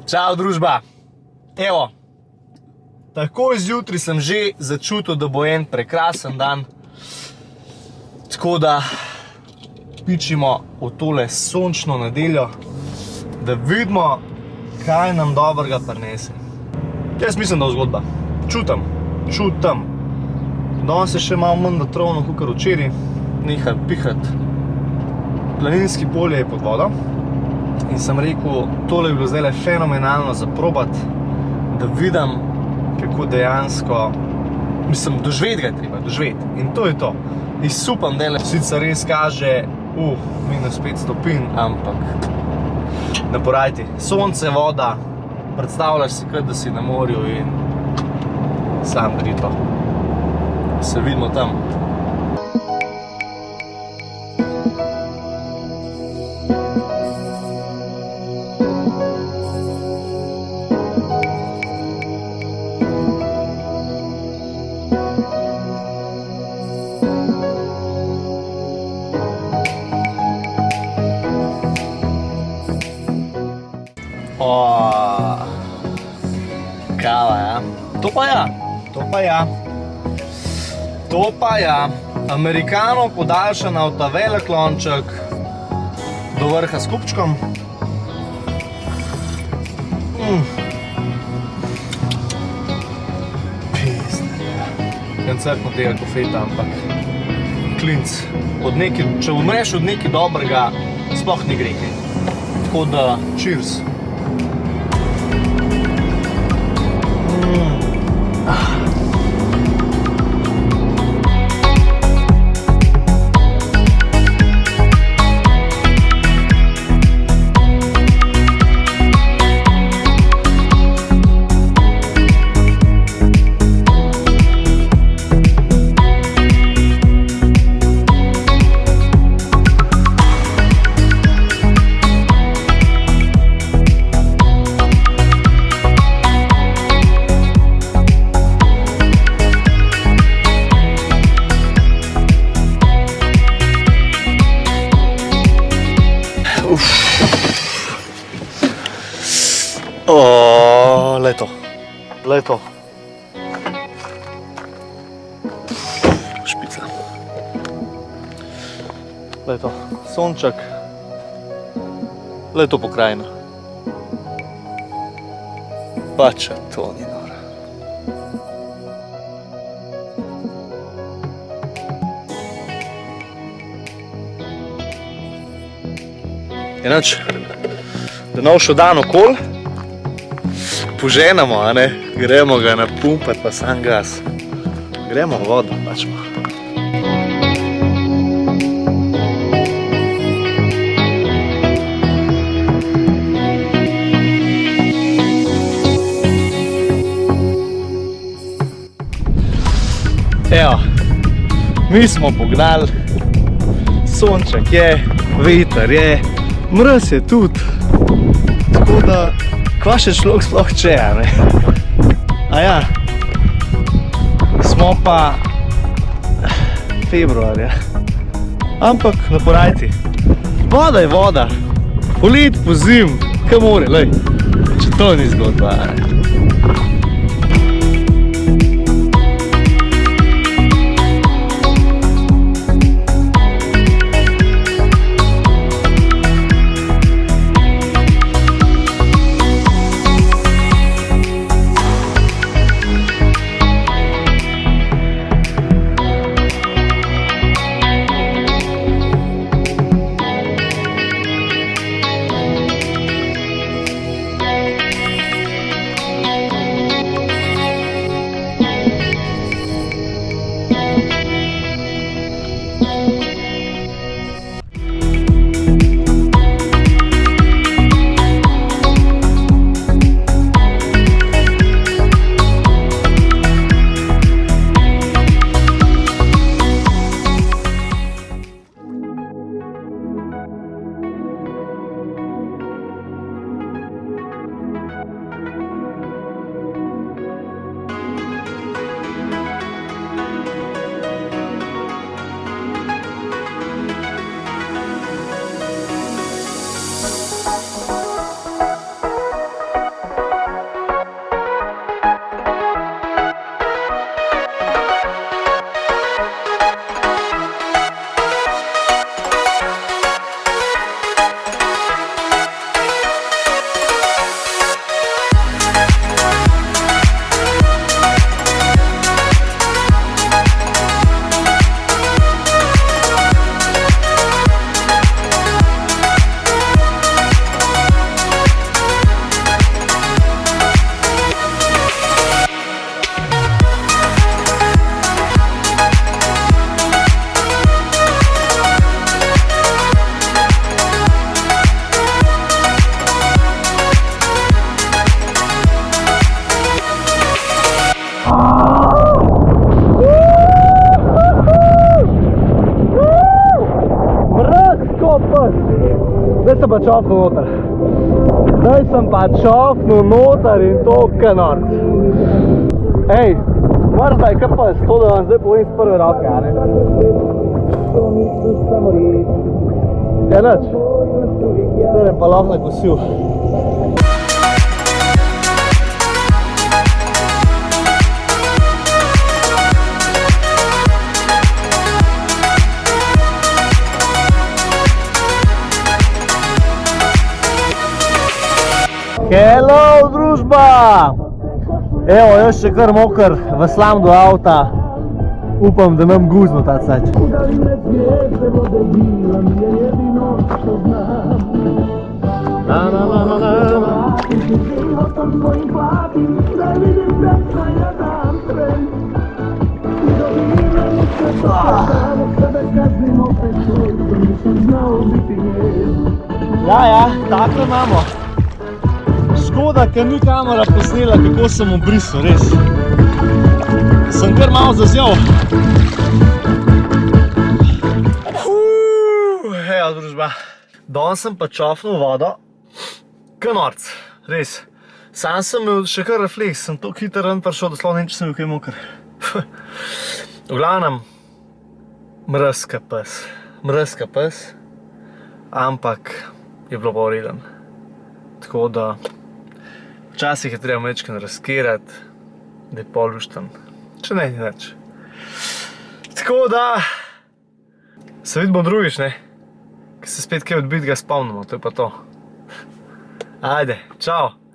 Čau, družba. Evo, takoj zjutraj sem že začutil, da bo en prekrasen dan. Tako da pičimo v tole sončno nedeljo, da vidimo, kaj nam dobrega prinese. Jaz mislim, da je zgodba. Čutam. Danes je še malo manj vetrovno, kakor včeraj. Nehal pihati. Planinski polje je pod vodo. In sem rekel, tole je bilo zdaj fenomenalno za probati, da vidim, kako dejansko, mislim, doživeti ga je treba, doživeti. In to je to. Izsupam dele, sicer res kaže, -5 stopinj, ampak ne porajti. Sonce, voda, predstavljaš si kot, da si na morju in sam gre to. Se vidimo tam. Kava, ja. To pa ja. Amerikano podaljšana v ta velik lonček do vrha s kupčkom. Koncertno tega kofeta, ampak klinc. Če umreš od nekaj dobrega, sploh ni gre kaj. Tako da, cheers. Leto. Špica. Leto. Sonček. Leto pokrajina. Pa če to ni noro. Enač, da nov še dan okol, poženemo, a ne? Gremo ga napumpati pa sam gas. Gremo v vodo, pačmo. Evo, mi smo pognali, sonček je, veter je, mraz je tudi, tako da kva še človek sploh če, a ne? Aja, smo pa februarja, ampak ne porajti, voda je voda, polet, po zim, kaj more, lej, če to ni zgodba, a ne? pes. Zdaj sem pa čofnil noter. Zdaj sem pa čofnil noter in to kanor. Ej, mrzda je kaj pes, to da vam zdaj povem z prve roke, a ne? Ja, nič. Zdaj je pa lahko nakosil. Hello, družba! Evo, jaz še kar moker, veslam do avta. Upam, da nam guzno ta cač. Ja, takle imamo. Škoda, ker ni kamera posnela, kako sem obrisal, res. Sem kar malo zazjel. Evo, družba. Danes sem pa čofnil vodo. Kanorc, res. Sam sem imel še kar refleks, sem toliko hiter ven prišel, da sploh ne, če sem bil kaj moker. V glavnem, mrzka pes, ampak je bilo pa vreden. Tako da, včasih je treba mečkaj riskirati, da je pol lušten. Če ne, ni nič. Tako da, se vidimo drugič, ne? Ko se spet kaj odbitega spomnimo, to je pa to. Ajde, čao!